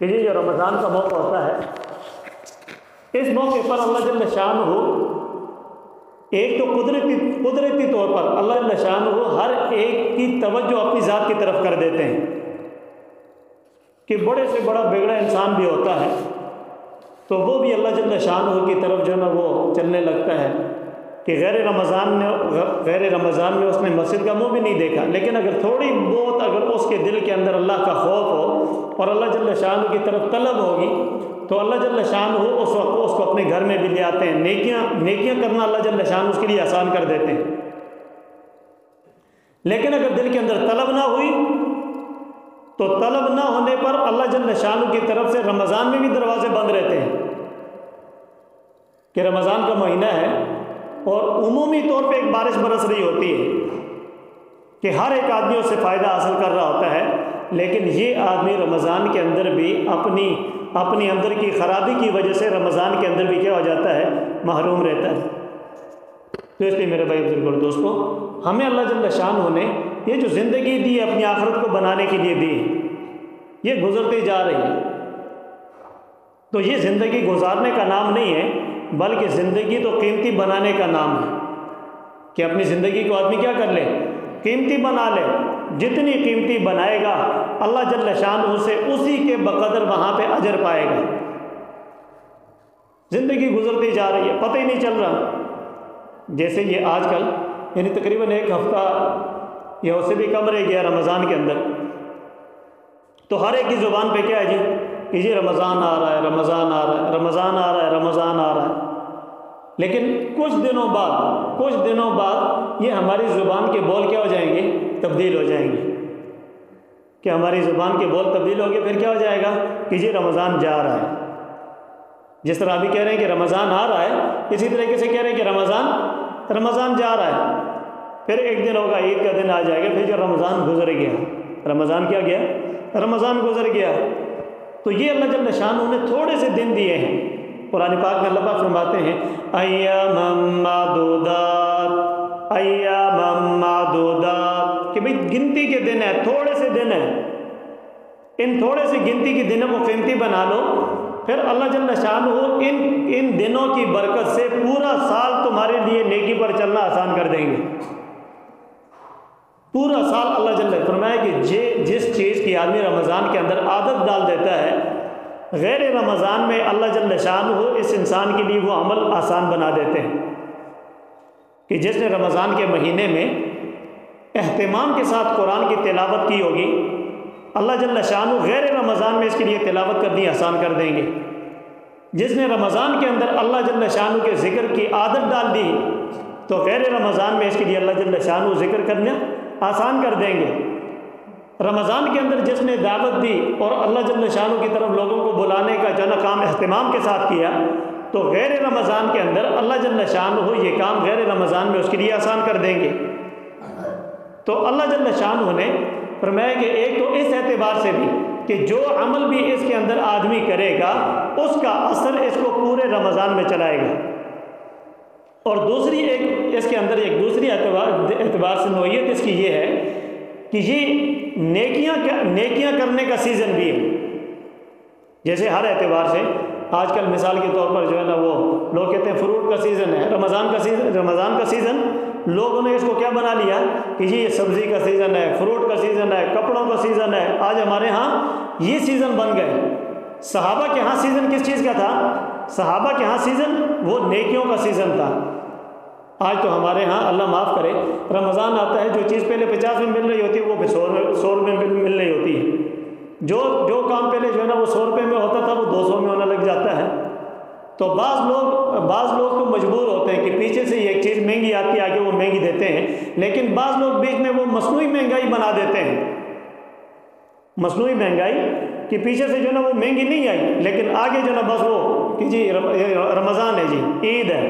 کہ یہ جو رمضان کا موقع ہوتا ہے، اس موقع پر اللہ جل شانہ ایک تو قدرتی طور پر اللہ جل شانہ ہر ایک کی توجہ اپنی ذات کی طرف کر دیتے ہیں کہ بڑے سے بڑا بگڑا انسان بھی ہوتا ہے تو وہ بھی اللہ جل شانہ کی طرف جو ہے نا وہ چلنے لگتا ہے کہ غیر رمضان میں اس نے مسجد کا منہ بھی نہیں دیکھا، لیکن اگر تھوڑی بہت اگر اس کے دل کے اندر اللہ کا خوف ہو اور اللہ جل شانہ کی طرف طلب ہوگی تو اللہ جل شانہ اس وقت اس کو اپنے گھر میں بھی لے آتے ہیں، نیکیاں کرنا اللہ جل شانہ اس کے لیے آسان کر دیتے ہیں۔ لیکن اگر دل کے اندر طلب نہ ہوئی تو طلب نہ ہونے پر اللہ جل شانہ کی طرف سے رمضان میں بھی دروازے بند رہتے ہیں کہ رمضان کا مہینہ ہے اور عمومی طور پہ ایک بارش برس رہی ہوتی ہے کہ ہر ایک آدمی اس سے فائدہ حاصل کر رہا ہوتا ہے، لیکن یہ آدمی رمضان کے اندر بھی اپنی اندر کی خرابی کی وجہ سے رمضان کے اندر بھی کیا ہو جاتا ہے، محروم رہتا ہے۔ تو اس لیے میرے بھائی بزرگ اور دوستو، ہمیں اللہ جل شانہ نے یہ جو زندگی دی ہے اپنی آخرت کو بنانے کے لیے دی، یہ گزرتی جا رہی ہے، تو یہ زندگی گزارنے کا نام نہیں ہے بلکہ زندگی تو قیمتی بنانے کا نام ہے کہ اپنی زندگی کو آدمی کیا کر لے، قیمتی بنا لے۔ جتنی قیمتی بنائے گا اللہ جل شانہ سے اسی کے بقدر وہاں پہ اجر پائے گا۔ زندگی گزرتی جا رہی ہے، پتہ ہی نہیں چل رہا، جیسے یہ آج کل یعنی تقریباً ایک ہفتہ یا اس سے بھی کم رہ گیا رمضان کے اندر، تو ہر ایک کی زبان پہ کیا ہے جی کہ یہ رمضان آ رہا ہے، رمضان آ رہا ہے، رمضان آ رہا ہے، رمضان آ رہا ہے، لیکن کچھ دنوں بعد یہ ہماری زبان کے بول کیا ہو جائیں گے، تبدیل ہو جائیں گے کہ ہماری زبان کے بول تبدیل ہو گئے، پھر کیا ہو جائے گا کہ یہ رمضان جا رہا ہے۔ جس طرح ابھی کہہ رہے ہیں کہ رمضان آ رہا ہے، اسی طریقے سے کہہ رہے ہیں کہ رمضان جا رہا ہے، پھر ایک دن ہوگا، عید کا دن آ جائے گا، پھر جو رمضان گزر گیا، رمضان کیا گیا، رمضان گزر گیا۔ تو یہ اللہ جل شانہ نے تھوڑے سے دن دیے ہیں۔ قرآن پاک میں اللہ پاک فرماتے ہیں ایام معدودات کہ بھئی گنتی کے دن ہے، تھوڑے سے دن ہیں، ان تھوڑے سے گنتی کے دنوں کو قیمتی بنا لو، پھر اللہ جل شانہ ان دنوں کی برکت سے پورا سال تمہارے لیے نیکی پر چلنا آسان کر دیں گے۔ پورا سال اللہ جل فرمایا کہ جس چیز کی آدمی رمضان کے اندر عادت ڈال دیتا ہے، غیر رمضان میں اللہ جل شانہ اس انسان کے لیے وہ عمل آسان بنا دیتے ہیں کہ جس نے رمضان کے مہینے میں اہتمام کے ساتھ قرآن کی تلاوت کی ہوگی، اللہ جل شانہ غیر رمضان میں اس کے لیے تلاوت کرنی آسان کر دیں گے۔ جس نے رمضان کے اندر اللہ جل شانہ کے ذکر کی عادت ڈال دی تو غیر رمضان میں اس کے لیے اللہ جل شانہ ذکر کرنا آسان کر دیں گے۔ رمضان کے اندر جس نے دعوت دی اور اللہ جل شانہ کی طرف لوگوں کو بلانے کا جو ہے کام اہتمام کے ساتھ کیا، تو غیر رمضان کے اندر اللہ جل شانہ یہ کام غیر رمضان میں اس کے لیے آسان کر دیں گے۔ تو اللہ جل شانہ نے فرمایا کہ ایک تو اس اعتبار سے بھی کہ جو عمل بھی اس کے اندر آدمی کرے گا اس کا اثر اس کو پورے رمضان میں چلائے گا، اور دوسری اس کے اندر ایک دوسری اعتبار سے نوعیت اس کی یہ ہے کہ یہ نیکیاں کرنے کا سیزن بھی ہے۔ جیسے ہر اعتبار سے آج کل مثال کے طور پر جو ہے نا وہ لوگ کہتے ہیں فروٹ کا سیزن ہے، رمضان کا سیزن لوگوں نے اس کو کیا بنا لیا کہ جی یہ سبزی کا سیزن ہے، فروٹ کا سیزن ہے، کپڑوں کا سیزن ہے۔ آج ہمارے ہاں یہ سیزن بن گئے۔ صحابہ کے ہاں سیزن کس چیز کا تھا؟ صحابہ کے ہاں سیزن وہ نیکیوں کا سیزن تھا۔ آج تو ہمارے ہاں اللہ معاف کرے، رمضان آتا ہے، جو چیز پہلے 50 میں مل رہی ہوتی ہے وہ 100 روپے میں مل رہی ہوتی ہے۔ جو کام پہلے جو ہے نا وہ 100 روپے میں ہوتا تھا وہ 200 میں ہونے لگ جاتا ہے۔ تو بعض لوگ تو مجبور ہوتے ہیں کہ پیچھے سے یہ ایک چیز مہنگی آتی ہے آگے وہ مہنگی دیتے ہیں، لیکن بعض لوگ بیچ میں وہ مصنوعی مہنگائی بنا دیتے ہیں۔ مصنوعی مہنگائی کہ پیچھے سے جو ہے نا وہ مہنگی نہیں آئی، لیکن آگے جو ہے نا بس وہ کہ جی رمضان ہے، جی عید ہے،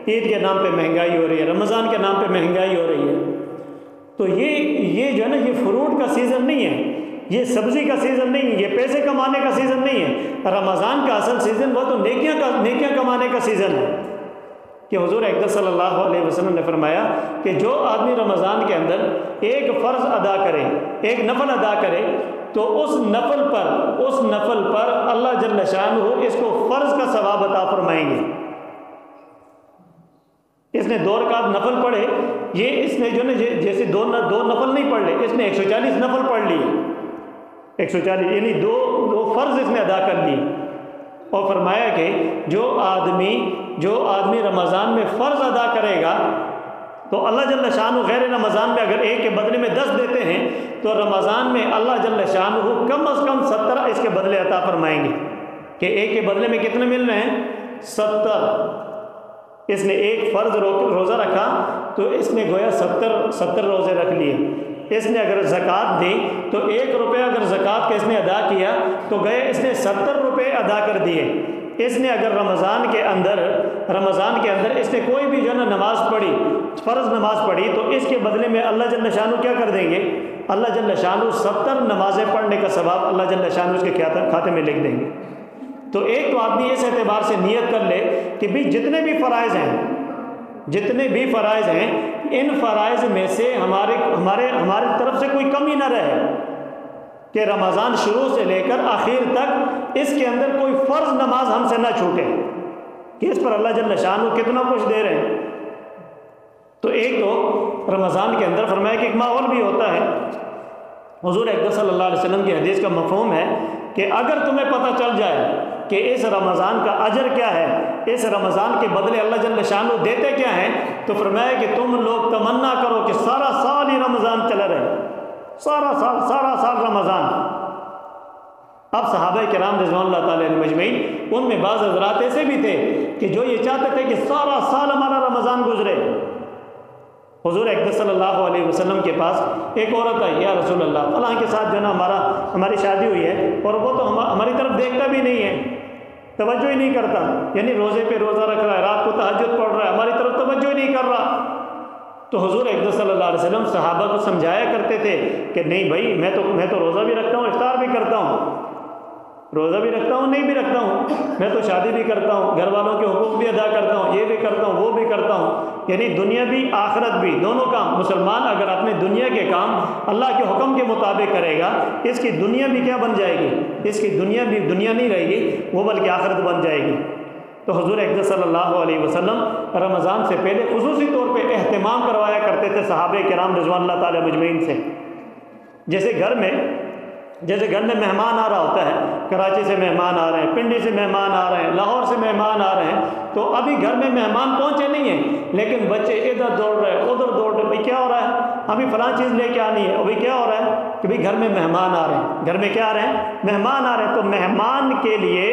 عید کے نام پہ مہنگائی ہو رہی ہے، رمضان کے نام پہ مہنگائی ہو رہی ہے۔ تو یہ جو ہے نا یہ فروٹ کا سیزن نہیں ہے، یہ سبزی کا سیزن نہیں ہے، یہ پیسے کمانے کا سیزن نہیں ہے۔ رمضان کا اصل سیزن وہ تو نیکیاں کمانے کا سیزن ہے کہ حضور اقدس صلی اللہ علیہ وسلم نے فرمایا کہ جو آدمی رمضان کے اندر ایک فرض ادا کرے، ایک نفل ادا کرے، تو اس نفل پر اللہ جل شانہ اس کو فرض کا ثواب عطا فرمائیں گے۔ اس نے 2 رکعت نفل پڑھے، یہ اس نے جو نا جیسے دو نفل نہیں پڑھ لے، اس نے 140 نفل پڑھ لیے، 140 یعنی دو فرض اس نے ادا کر لیے۔ اور فرمایا کہ جو آدمی رمضان میں فرض ادا کرے گا تو اللہ جل شانہ غیر رمضان میں اگر ایک کے بدلے میں 10 دیتے ہیں تو رمضان میں اللہ جل شانہ کم از کم 70 اس کے بدلے عطا فرمائیں گے، کہ ایک کے بدلے میں کتنے مل رہے ہیں؟ 70۔ اس نے ایک فرض روزہ رکھا تو اس نے گویا 70 روزے رکھ لیے۔ اس نے اگر زکوٰۃ دی تو 1 روپے اگر زکوٰۃ کا اس نے ادا کیا تو گئے اس نے 70 روپے ادا کر دیے۔ اس نے اگر رمضان کے اندر اس نے کوئی بھی جو ہے نا نماز پڑھی، فرض نماز پڑھی، تو اس کے بدلے میں اللہ جل شانہ کیا کر دیں گے؟ اللہ جل شانہ 70 نمازیں پڑھنے کا ثواب اللہ جل شانہ اس کے کھاتے میں لکھ دیں گے۔ تو ایک تو آدمی اس اعتبار سے نیت کر لے کہ بھی جتنے بھی فرائض ہیں ان فرائض میں سے ہماری طرف سے کوئی کمی نہ رہے، کہ رمضان شروع سے لے کر آخر تک اس کے اندر کوئی فرض نماز ہم سے نہ چھوٹے، کہ اس پر اللہ جل شانہ کتنا کچھ دے رہے ہیں۔ تو ایک تو رمضان کے اندر فرمایا کہ ایک ماحول بھی ہوتا ہے۔ حضور اکرم صلی اللہ علیہ وسلم کی حدیث کا مفہوم ہے کہ اگر تمہیں پتہ چل جائے کہ اس رمضان کا اجر کیا ہے، اس رمضان کے بدلے اللہ جل شانہ دیتے کیا ہیں، تو فرمایا کہ تم لوگ تمنا کرو کہ سارا سال ہی رمضان چلا رہے، سارا سال رمضان۔ اب صحابہ کرام رضوان اللہ تعالی علیہم اجمعین، ان میں بعض حضرات ایسے بھی تھے کہ جو یہ چاہتے تھے کہ سارا سال ہمارا رمضان گزرے۔ حضور اکرم صلی اللہ علیہ وسلم کے پاس ایک عورت آئی، یا رسول اللہ فلاں کے ساتھ جو نا ہماری شادی ہوئی ہے اور وہ تو ہماری طرف دیکھتا بھی نہیں ہے، توجہ ہی نہیں کرتا، یعنی روزے پہ روزہ رکھ رہا ہے، رات کو تہجد پڑھ رہا ہے، ہماری طرف توجہ ہی نہیں کر رہا۔ تو حضور اکرم صلی اللہ علیہ وسلم صحابہ کو سمجھایا کرتے تھے کہ نہیں بھائی، میں تو روزہ بھی رکھتا ہوں، افطار بھی کرتا ہوں، روزہ بھی رکھتا ہوں، نہیں بھی رکھتا ہوں، میں تو شادی بھی کرتا ہوں، گھر والوں کے حقوق بھی ادا کرتا ہوں، یہ بھی کرتا ہوں، وہ بھی کرتا ہوں، یعنی دنیا بھی آخرت بھی دونوں کام۔ مسلمان اگر اپنے دنیا کے کام اللہ کے حکم کے مطابق کرے گا، اس کی دنیا بھی کیا بن جائے گی؟ اس کی دنیا بھی دنیا نہیں رہے گی، وہ بلکہ آخرت بن جائے گی۔ تو حضور اکرم صلی اللہ علیہ وسلم رمضان سے پہلے خصوصی طور پہ اہتمام کروایا کرتے تھے صحابہ کرام رضوان اللہ تعالی مجمعین سے۔ جیسے گھر میں مہمان آ رہا ہوتا ہے، کراچی سے مہمان آ رہے ہیں، پنڈی سے مہمان آ رہے ہیں، لاہور سے مہمان آ رہے ہیں، تو ابھی گھر میں مہمان پہنچے نہیں ہیں لیکن بچے ادھر دوڑ رہے ادھر دوڑ رہے، بھائی کیا ہو رہا ہے؟ ابھی فلاں چیز لے کے آنی ہے، ابھی کیا ہو رہا ہے کہ بھائی گھر میں مہمان آ رہے ہیں، گھر میں کیا آ رہے ہیں؟ مہمان آ رہے ہیں۔ تو مہمان کے لیے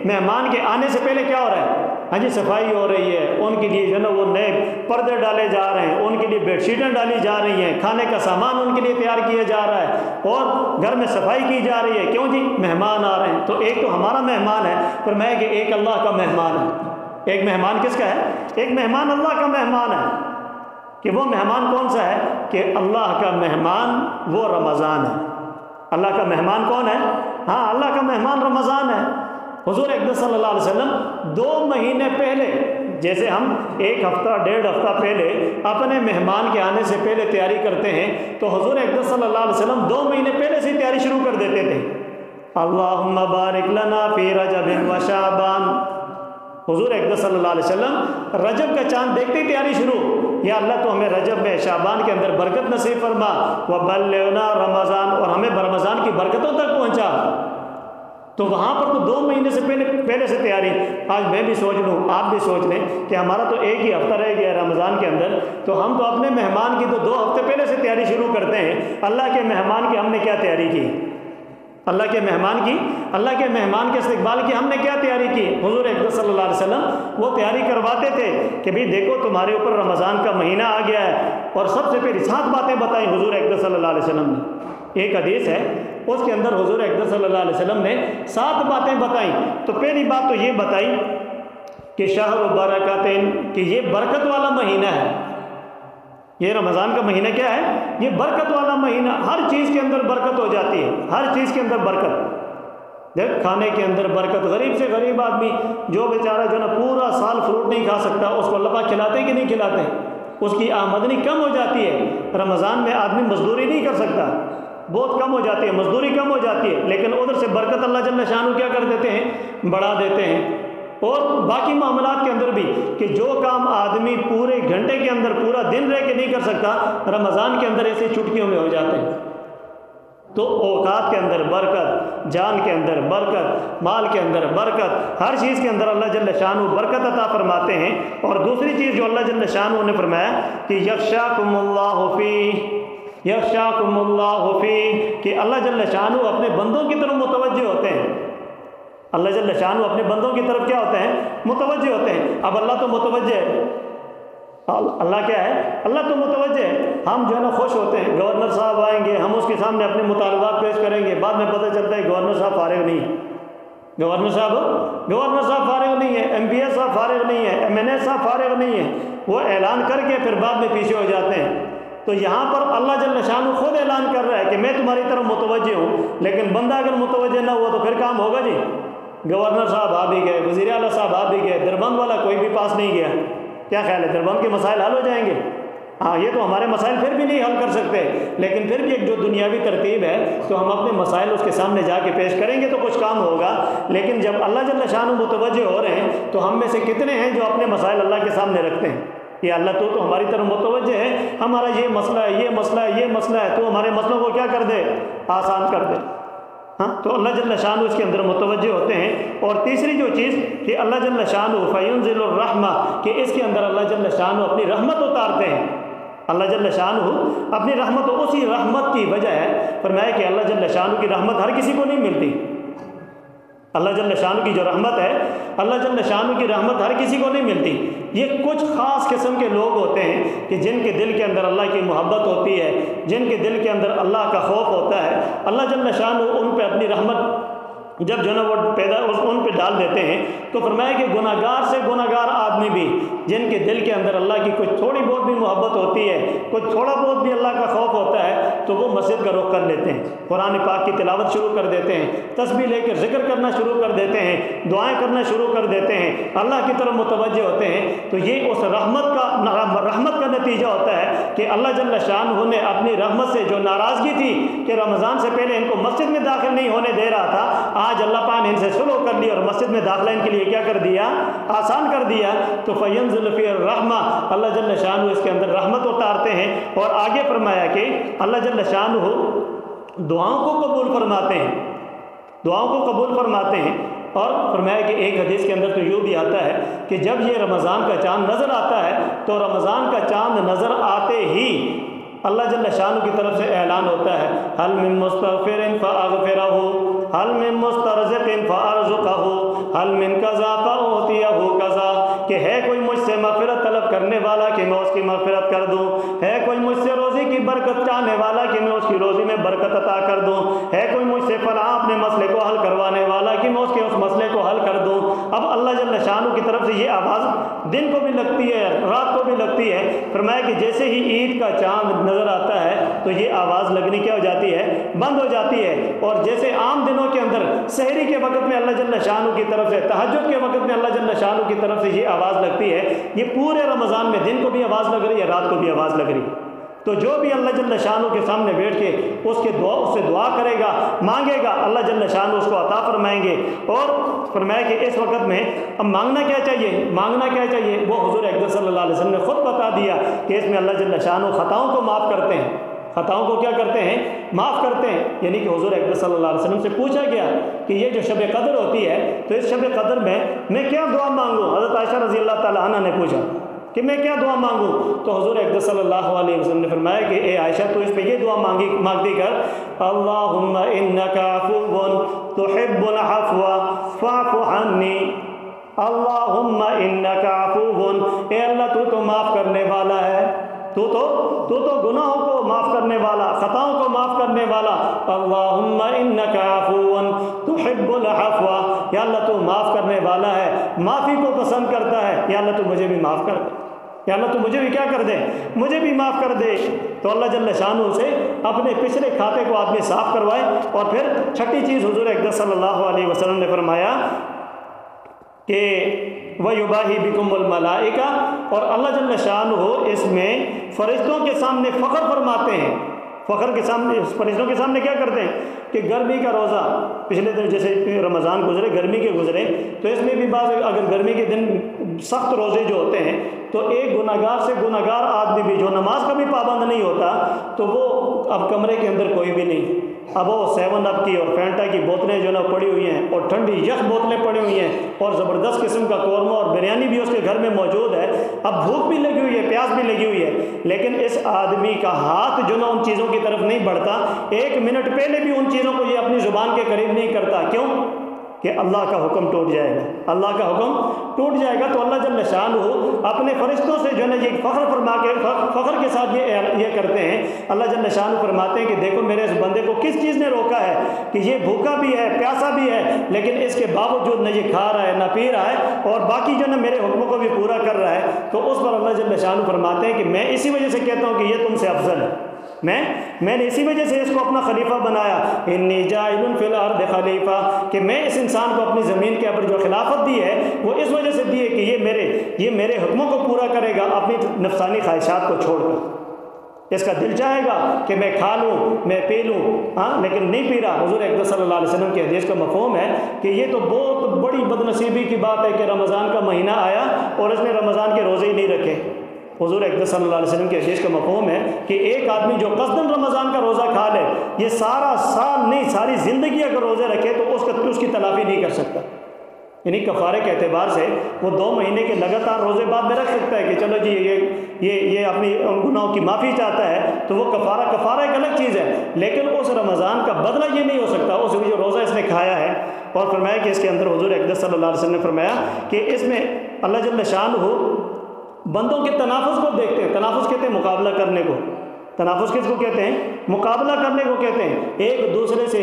مہمان کے آنے سے پہلے کیا ہو رہا ہے؟ ہاں جی، صفائی ہو رہی ہے، ان کے لیے جو نا وہ نئے پردے ڈالے جا رہے ہیں، ان کے لیے بیڈ شیٹیں ڈالی جا رہی ہیں، کھانے کا سامان ان کے لیے تیار کیا جا رہا ہے، اور گھر میں صفائی کی جا رہی ہے۔ کیوں جی؟ مہمان آ رہے ہیں۔ تو ایک تو ہمارا مہمان ہے، پر میں کہ ایک اللہ کا مہمان ہے۔ ایک مہمان کس کا ہے؟ ایک مہمان اللہ کا مہمان ہے۔ کہ وہ مہمان کون سا ہے؟ کہ اللہ کا مہمان وہ رمضان ہے۔ اللہ کا مہمان کون ہے؟ ہاں، اللہ کا مہمان رمضان ہے۔ حضور اکرم صلی اللہ علیہ وسلم 2 مہینے پہلے، جیسے ہم 1 ہفتہ 1.5 ہفتہ پہلے اپنے مہمان کے آنے سے پہلے تیاری کرتے ہیں، تو حضور اکرم صلی اللہ علیہ وسلم 2 مہینے پہلے سے تیاری شروع کر دیتے تھے۔ اللہم بارک لنا فی رجب و شعبان۔ حضور اکرم صلی اللہ علیہ وسلم رجب کا چاند دیکھتے ہی تیاری شروع، یا اللہ تو ہمیں رجب میں شعبان کے اندر برکت نصیب فرما، وبلغنا رمضان، اور ہمیں رمضان کی برکتوں تک پہنچا۔ تو وہاں پر تو 2 مہینے سے پہلے سے تیاری۔ آج میں بھی سوچ لوں، آپ بھی سوچ لیں کہ ہمارا تو 1 ہی ہفتہ رہ گیا ہے رمضان کے اندر، تو ہم تو اپنے مہمان کی تو 2 ہفتے پہلے سے تیاری شروع کرتے ہیں۔ اللہ کے مہمان کی ہم نے کیا تیاری کی؟ اللہ کے مہمان کے استقبال کی ہم نے کیا تیاری کی؟ حضور اکرم صلی اللہ علیہ وسلم وہ تیاری کرواتے تھے کہ بھی دیکھو تمہارے اوپر رمضان کا مہینہ آ گیا ہے، اور سب سے پہلے 7 باتیں بتائیں حضور اکرم صلی اللہ علیہ وسلم نے۔ ایک حدیث ہے اس کے اندر حضور اکرم صلی اللہ علیہ وسلم نے 7 باتیں بتائیں۔ تو پہلی بات تو یہ بتائی کہ شہر برکتین، کہ یہ برکت والا مہینہ ہے۔ یہ رمضان کا مہینہ کیا ہے؟ یہ برکت والا مہینہ، ہر چیز کے اندر برکت ہو جاتی ہے، ہر چیز کے اندر برکت۔ دیکھ، کھانے کے اندر برکت، غریب سے غریب آدمی جو بیچارہ جو نا پورا سال فروٹ نہیں کھا سکتا، اس کو اللہ پاک کھلاتے کہ نہیں کھلاتے؟ اس کی آمدنی کم ہو جاتی ہے۔ رمضان میں آدمی مزدوری نہیں کر سکتا، بہت کم ہو جاتی ہے، مزدوری کم ہو جاتی ہے، لیکن ادھر سے برکت اللہ جل شانہ کیا کر دیتے ہیں، بڑھا دیتے ہیں۔ اور باقی معاملات کے اندر بھی کہ جو کام آدمی پورے گھنٹے کے اندر پورا دن رہ کے نہیں کر سکتا، رمضان کے اندر ایسے چٹکیوں میں ہو جاتے ہیں۔ تو اوقات کے اندر برکت، جان کے اندر برکت، مال کے اندر برکت، ہر چیز کے اندر اللہ جل شانہ برکت عطا فرماتے ہیں۔ اور دوسری چیز جو اللہ جل شانہ نے فرمایا کہ یخشاکم اللہ فی، یخشاکم اللہ فی، کہ اللہ جل شانہ اپنے بندوں کی طرف متوجہ ہوتے ہیں۔ اللہ جل شانہ اپنے بندوں کی طرف کیا ہوتے ہیں، متوجہ ہوتے ہیں۔ اب اللہ تو متوجہ ہے، اللہ کیا ہے، اللہ تو متوجہ ہے۔ ہم جو ہے نا خوش ہوتے ہیں، گورنر صاحب آئیں گے، ہم اس کے سامنے اپنے مطالبات پیش کریں گے، بعد میں پتہ چلتا ہے گورنر صاحب فارغ نہیں ہے، گورنر صاحب فارغ نہیں ہے، ایم پی ایس صاحب فارغ نہیں ہے، ایم این اے صاحب فارغ نہیں ہے، وہ اعلان کر کے پھر بعد میں پیچھے ہو جاتے ہیں۔ تو یہاں پر اللہ جل شانہ خود اعلان کر رہا ہے کہ میں تمہاری طرف متوجہ ہوں، لیکن بندہ اگر متوجہ نہ ہوا تو پھر کام ہوگا جی؟ گورنر صاحب آ بھی گئے، وزیر اعلیٰ صاحب آ بھی گئے، دربند والا کوئی بھی پاس نہیں گیا، کیا خیال ہے دربند کے مسائل حل ہو جائیں گے؟ ہاں، یہ تو ہمارے مسائل پھر بھی نہیں حل کر سکتے، لیکن پھر بھی ایک جو دنیاوی ترتیب ہے تو ہم اپنے مسائل اس کے سامنے جا کے پیش کریں گے تو کچھ کام ہوگا۔ لیکن جب اللہ جل شانہ متوجہ ہو رہے ہیں تو ہم میں سے کتنے ہیں جو اپنے مسائل اللہ کے سامنے رکھتے ہیں کہ اللہ تو ہماری طرف متوجہ ہے، ہمارا یہ مسئلہ ہے، یہ مسئلہ ہے، یہ مسئلہ ہے، تو ہمارے مسئلوں کو کیا کر دے، آسان کر دے۔ ہاں، تو اللہ جل شانہ اس کے اندر متوجہ ہوتے ہیں۔ اور تیسری جو چیز کہ اللہ جل شانہ فینزل الرحمہ، کہ اس کے اندر اللہ جل شانہ اپنی رحمت اتارتے ہیں۔ اللہ جل شانہ اپنی رحمت، اسی رحمت کی وجہ ہے فرمایا کہ اللہ جل شانہ کی رحمت ہر کسی کو نہیں ملتی۔ اللہ جل شانہ کی جو رحمت ہے، اللہ جل شانہ کی رحمت ہر کسی کو نہیں ملتی۔ یہ کچھ خاص قسم کے لوگ ہوتے ہیں کہ جن کے دل کے اندر اللہ کی محبت ہوتی ہے، جن کے دل کے اندر اللہ کا خوف ہوتا ہے، اللہ جل شانہ ان پہ اپنی رحمت جب جو ہے نا وہ ان پہ ڈال دیتے ہیں۔ تو فرمایا کہ گناہ گار سے گناہ گار آدمی بھی جن کے دل کے اندر اللہ کی کچھ تھوڑی بہت بھی محبت ہوتی ہے، کچھ تھوڑا بہت بھی اللہ کا خوف ہوتا ہے، تو وہ مسجد کا رخ کر لیتے ہیں، قرآن پاک کی تلاوت شروع کر دیتے ہیں، تسبیح لے کے ذکر کرنا شروع کر دیتے ہیں، دعائیں کرنا شروع کر دیتے ہیں، اللہ کی طرف متوجہ ہوتے ہیں۔ تو یہ اس رحمت کا نتیجہ ہوتا ہے کہ اللہ جل شانہ نے اپنی رحمت سے جو ناراضگی تھی کہ رمضان سے پہلے ان کو مسجد میں داخل نہیں ہونے دے رہا تھا، آج اللہ پاک نے ان سے سلو کر لی اور مسجد میں داخلہ ان کے لیے کیا کر دیا، آسان کر دیا۔ تو فینزل فی الرحمہ، اللہ جل شانہ اس کے اندر رحمت اتارتے ہیں۔ اور آگے فرمایا کہ اللہ جل شانہ دعاؤں کو قبول فرماتے ہیں، دعاؤں کو قبول فرماتے ہیں۔ اور فرمایا کہ ایک حدیث کے اندر تو یوں بھی آتا ہے کہ جب یہ رمضان کا چاند نظر آتا ہے تو رمضان کا چاند نظر آتے ہی اللہ جل شانہ کی طرف سے اعلان ہوتا ہے، حل من مستغفر فاغفرہ، حل من مسترزق فارزقہ، حل من قضا فاعطیہ قضا، کہ ہے کوئی مجھ سے مغفرت طلب کرنے والا کہ میں اس کی مغفرت کر دوں، ہے کوئی مجھ سے روزی کی برکت چاہنے والا کہ میں اس کی روزی میں برکت عطا کر دوں، ہے کوئی مجھ سے فلاں اپنے مسئلے کو حل کروانے والا کہ میں اس کے اس مسئلے کو حل کر دوں۔ اب اللہ جل شانہ کی طرف سے یہ آواز دن کو بھی لگتی ہے، رات کو بھی لگتی ہے۔ فرمایا کہ جیسے ہی عید کا چاند نظر آتا ہے تو یہ آواز لگنی کیا ہو جاتی ہے، بند ہو جاتی ہے۔ اور جیسے عام دنوں کے اندر سحری کے وقت میں اللہ جل شانہ کی طرف سے، تہجد کے وقت میں اللہ جل شانہ کی طرف سے یہ آواز لگتی ہے، یہ پورے رمضان میں دن کو بھی آواز لگ رہی ہے، رات کو بھی آواز لگ رہی ہے۔ تو جو بھی اللہ جل شانہ کے سامنے بیٹھ کے اس سے دعا کرے گا، مانگے گا، اللہ جل شانہ اس کو عطا فرمائیں گے۔ اور فرمایا کہ اس وقت میں اب مانگنا کیا چاہیے، مانگنا کیا چاہیے، وہ حضور اکرم صلی اللہ علیہ وسلم نے خود بتا دیا کہ اس میں اللہ جل شانہ خطاؤں کو معاف کرتے ہیں، خطاؤں کو کیا کرتے ہیں، معاف کرتے ہیں۔ یعنی کہ حضور اکرم صلی اللہ علیہ وسلم سے پوچھا گیا کہ یہ جو شب قدر ہوتی ہے تو اس شب قدر میں کیا دعا مانگوں؟ حضرت عائشہ رضی اللہ تعالیٰ عنہ نے پوچھا کہ میں کیا دعا مانگوں؟ تو حضور اکرم صلی اللہ علیہ وسلم نے فرمایا کہ اے عائشہ تو اس پہ یہ دعا مانگتی کر، اللہم انک عفو تحب العفو فاعف عنی، اللہم انک عفو، اے اللہ تو معاف کرنے والا ہے، تو گناہوں کو معاف کرنے والا، خطاؤں کو معاف کرنے والا، اللہم انک عفو تحب العفو، یا اللہ تو معاف کرنے والا ہے، معافی کو پسند کرتا ہے، یا اللہ تو مجھے بھی معاف کر دے، یا اللہ تو مجھے بھی کیا کر دے، مجھے بھی معاف کر دے۔ تو اللہ جل شانہ سے اپنے پچھلے کھاتے کو آدمی صاف کروائے۔ اور پھر چھٹی چیز حضور اکرم صلی اللہ علیہ وسلم نے فرمایا کہ وَيُبَاهِي بِكُمُ الْمَلَائِكَةُ، اور اللہ جل شانہ اس میں فرشتوں کے سامنے فخر فرماتے ہیں، فخر کے سامنے، فرشتوں کے سامنے کیا کرتے ہیں کہ گرمی کا روزہ پچھلے دن جیسے رمضان گزرے، گرمی کے گزرے، تو اس میں بھی بعض اگر گرمی کے دن سخت روزے جو ہوتے ہیں تو ایک گناہگار سے گناہگار آدمی بھی جو نماز کا بھی پابند نہیں ہوتا تو وہ اب کمرے کے اندر کوئی بھی نہیں، اب وہ 7 اپ کی اور فینٹا کی بوتلیں جو نا پڑی ہوئی ہیں اور ٹھنڈی یخ بوتلیں پڑی ہوئی ہیں اور زبردست قسم کا قورمہ اور بریانی بھی اس کے گھر میں موجود ہے، اب بھوک بھی لگی ہوئی ہے، پیاس بھی لگی ہوئی ہے، لیکن اس آدمی کا ہاتھ جو نا ان چیزوں کی طرف نہیں بڑھتا، 1 منٹ پہلے بھی ان چیزوں کو یہ اپنی زبان کے قریب نہیں کرتا۔ کیوں؟ کہ اللہ کا حکم ٹوٹ جائے گا، اللہ کا حکم ٹوٹ جائے گا۔ تو اللہ جل شانہ اپنے فرشتوں سے جو ہے یہ فخر کے ساتھ یہ کرتے ہیں، اللہ جل شانہ فرماتے ہیں کہ دیکھو میرے اس بندے کو کس چیز نے روکا ہے کہ یہ بھوکا بھی ہے، پیاسا بھی ہے، لیکن اس کے باوجود نہ یہ کھا رہا ہے نہ پی رہا ہے اور باقی جو ہے میرے حکموں کو بھی پورا کر رہا ہے۔ تو اس پر اللہ جل شانہ فرماتے ہیں کہ میں اسی وجہ سے کہتا ہوں کہ یہ تم سے افضل ہے، میں نے اسی وجہ سے اس کو اپنا خلیفہ بنایا، انی جاعل فی الارض خلیفہ، کہ میں اس انسان کو اپنی زمین کے اوپر جو خلافت دی ہے وہ اس وجہ سے دی ہے کہ یہ میرے حکموں کو پورا کرے گا اپنی نفسانی خواہشات کو چھوڑ کر۔ اس کا دل چاہے گا کہ میں کھا لوں، میں پی لوں، لیکن نہیں پی رہا۔ حضور اقدس صلی اللہ علیہ وسلم کی حدیث کا مفہوم ہے کہ یہ تو بہت بڑی بدنصیبی کی بات ہے کہ رمضان کا مہینہ آیا اور اس نے رمضان کے روزے ہی نہیں رکھے۔ حضور اقدس صلی اللہ علیہ وسلم کی حدیث کا مفہوم ہے کہ ایک آدمی جو قصداً رمضان کا روزہ کھا لے، یہ سارا سال نہیں ساری زندگی اگر روزے رکھے تو اس کی تلافی نہیں کر سکتا۔ یعنی کفارے کے اعتبار سے وہ 2 مہینے کے لگاتار روزے بعد میں رکھ سکتا ہے کہ چلو جی یہ اپنی گناہوں کی معافی چاہتا ہے تو وہ کفارہ ایک الگ چیز ہے، لیکن اس رمضان کا بدلہ یہ نہیں ہو سکتا اس جو روزہ اس نے کھایا ہے۔ اور فرمایا کہ اس کے اندر حضور اقدس صلی اللہ علیہ وسلم نے فرمایا کہ اس میں اللہ جل شانہ بندوں کے تنافس کو دیکھتے ہیں۔ تنافس کہتے ہیں مقابلہ کرنے کو، تنافس کس کو کہتے ہیں؟ مقابلہ کرنے کو کہتے ہیں۔ ایک دوسرے سے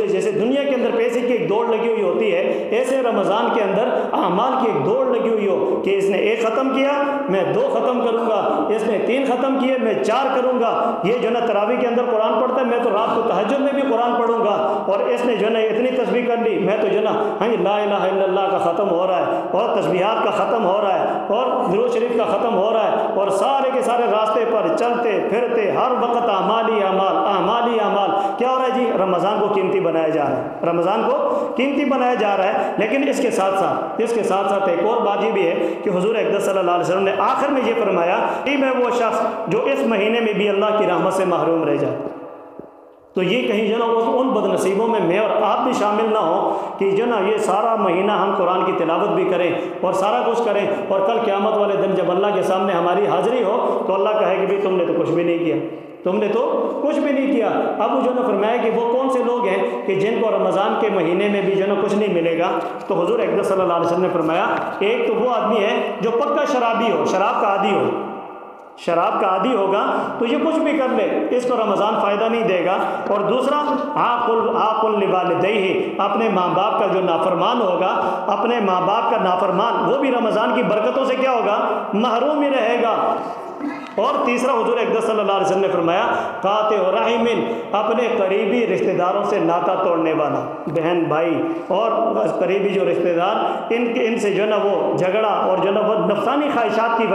جیسے دنیا کے اندر پیسے کی ایک دوڑ لگی ہوئی ہوتی ہے، ایسے رمضان کے اندر اعمال کی ایک دوڑ لگی ہوئی ہو کہ اس نے 1 ختم کیا میں 2 ختم کروں گا، اس نے 3 ختم کیے میں 4 کروں گا، یہ جو ہے نا تراویح کے اندر قرآن پڑھتا ہے میں تو رات کو تہجد میں بھی قرآن پڑھوں گا، اور اس نے جو ہے نا اتنی تسبیح کر لی میں تو جو ہے نا لا الہ الا اللہ کا ختم ہو رہا ہے اور تسبیحات کا ختم ہو رہا ہے اور درود شریف کا ختم ہو رہا ہے، اور سارے کے سارے راستے پر چلتے پھرتے ہر وقت اعمال کیا ہو رہا ہے جی؟ رمضان کو قیمتی بنایا جا رہا ہے، رمضان کو قیمتی بنایا جا رہا ہے۔ لیکن اس کے ساتھ ساتھ ایک اور بات یہ بھی ہے کہ حضور اقدس صلی اللہ علیہ وسلم نے آخر میں یہ فرمایا کہ میں وہ شخص جو اس مہینے میں بھی اللہ کی رحمت سے محروم رہ جائے۔ تو یہ کہیں جو نا ان بدنصیبوں میں اور آپ بھی شامل نہ ہوں کہ جو نا یہ سارا مہینہ ہم قرآن کی تلاوت بھی کریں اور سارا کچھ کریں اور کل قیامت والے دن جب اللہ کے سامنے ہماری حاضری ہو تو اللہ کہے کہ بھی تم نے تو کچھ بھی نہیں کیا، تم نے تو کچھ بھی نہیں کیا۔ اب جو نا فرمایا کہ وہ کون سے لوگ ہیں کہ جن کو رمضان کے مہینے میں بھی جو نا کچھ نہیں ملے گا؟ تو حضور اقدس صلی اللہ علیہ وسلم نے فرمایا ایک تو وہ آدمی ہے جو پکا شرابی ہو، شراب کا عادی ہوگا تو یہ کچھ بھی کر لے اس کو رمضان فائدہ نہیں دے گا، اور دوسرا عاق لوالدیہ، اپنے ماں باپ کا جو نافرمان ہوگا، اپنے ماں باپ کا نافرمان وہ بھی رمضان کی برکتوں سے کیا ہوگا؟ محروم ہی رہے گا۔ اور تیسرا حضور اقدس صلی اللہ علیہ وسلم نے فرمایا قاطع رحم، اپنے قریبی رشتہ داروں سے ناتا توڑنے والا، بہن بھائی اور قریبی جو رشتہ دار ان سے جو ہے نا وہ جھگڑا اور جو ہے نا وہ نفسانی خواہشات کی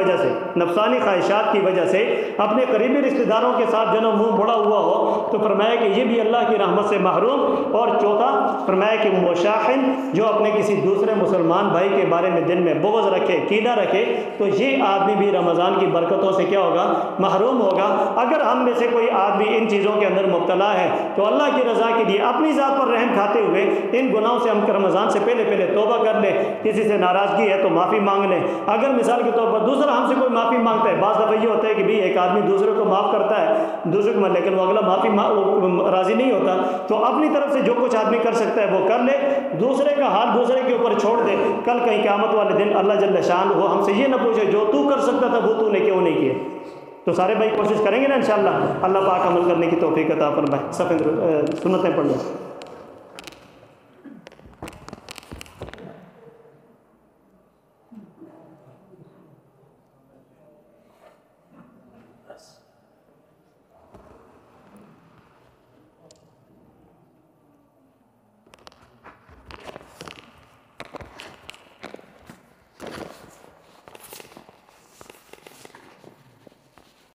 وجہ سے اپنے قریبی رشتہ داروں کے ساتھ جو ہے نا منہ بڑا ہوا ہو تو فرمایا کہ یہ بھی اللہ کی رحمت سے محروم۔ اور چوتھا فرمایا کہ مشاحن، جو اپنے کسی دوسرے مسلمان بھائی کے بارے میں دل میں بغض رکھے، کینہ رکھے، تو یہ آدمی بھی رمضان کی برکتوں سے کیا ہوگا؟ محروم ہوگا۔ اگر ہم میں سے کوئی آدمی ان چیزوں کے اندر مبتلا ہے تو اللہ کی رضا کے لیے اپنی ذات پر رحم کھاتے ہوئے ان گناہوں سے ہم رمضان سے پہلے توبہ کر لیں۔ کسی سے ناراضگی ہے تو معافی مانگ لیں۔ اگر مثال کے طور پر دوسرا ہم سے کوئی معافی مانگتا ہے، بعض دفعہ یہ ہوتا ہے کہ ایک آدمی دوسرے کو معاف کرتا ہے لیکن وہ اگلا معافی راضی نہیں ہوتا، تو اپنی طرف سے جو کچھ آدمی کر سکتا ہے وہ کر لے، دوسرے کا حال دوسرے کے اوپر چھوڑ دے۔ کل کہیں قیامت والے دن اللہ جل شان ہو ہم سے یہ نہ پوچھے جو تو کر سکتا تھا وہ تو نے کیوں نہیں کیا۔ تو سارے بھائی کوشش کریں گے نا انشاءاللہ، اللہ پاک عمل کرنے کی توفیق عطا فرمائے۔ سنتیں پڑھ لیں۔